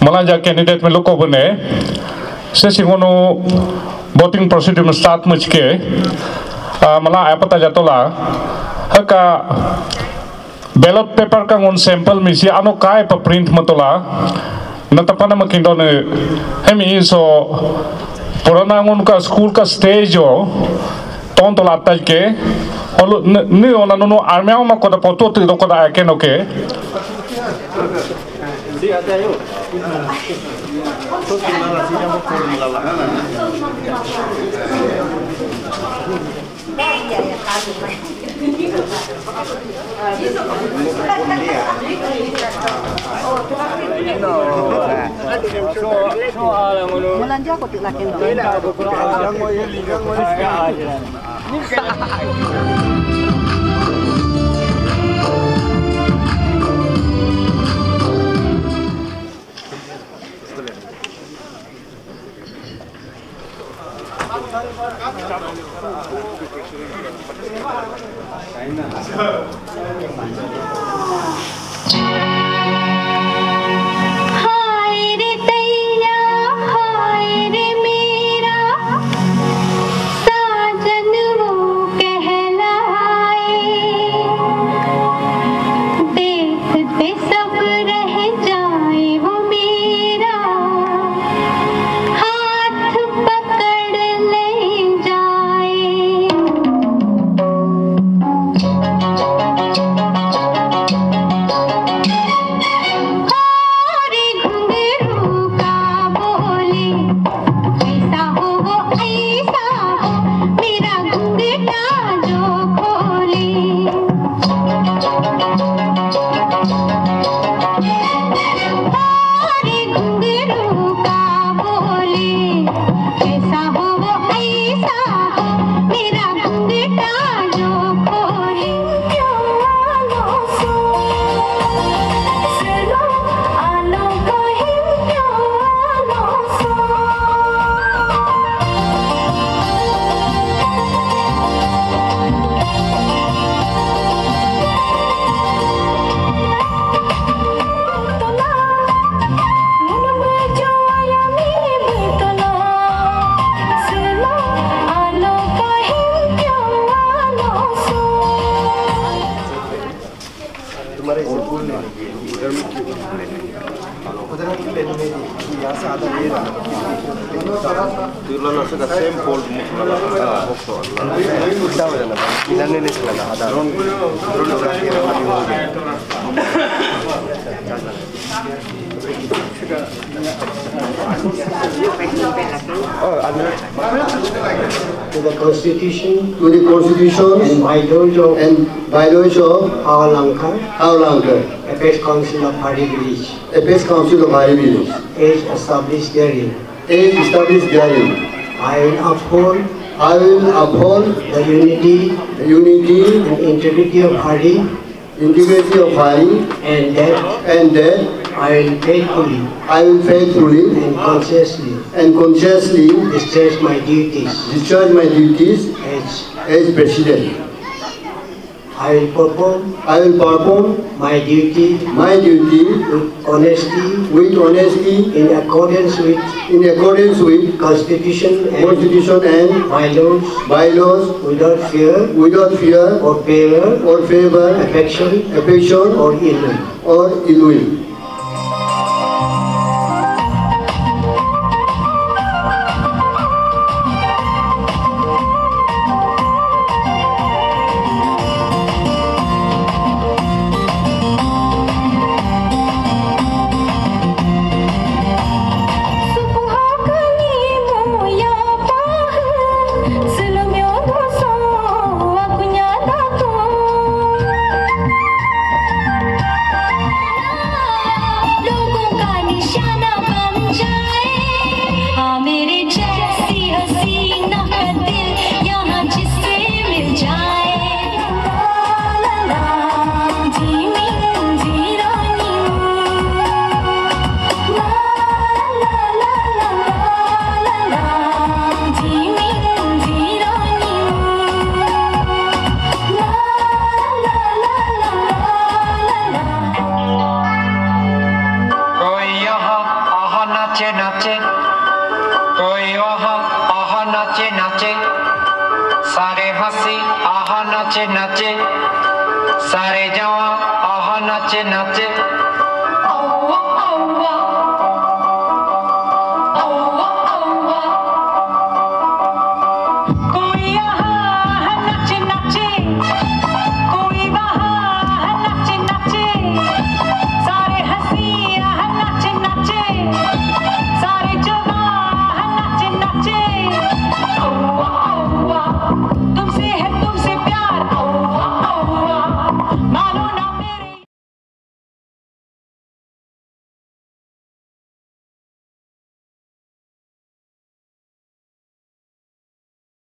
malah ja candidate me loko bune se singono voting procedure start muchke malah apa ta jatola haka ballot paper ka ngon sample misi ano kai pa print matola natapana makindone hemi so purana ngon ka school ka stage o ton tola tal ke olo ni ona no armea ma ko da poto tu ko da ke no ke sí ate ayo to la silla mo formula la Melanja aku tidak kena. To the Constitution, and bylaws of Awalanka, Apex Council of Hari Village, is established therein. I will uphold the unity and integrity of Hari, and that I will faithfully and consciously discharge my duties as President. I will perform my duty with honesty in accordance with Constitution and bylaws without fear or favor, affection or ill will. नाचे नाचे कोई वहाँ आहा नाचे नाचे सारे हंसी आहा नाचे नाचे सारे जवां आहा नाचे नाचे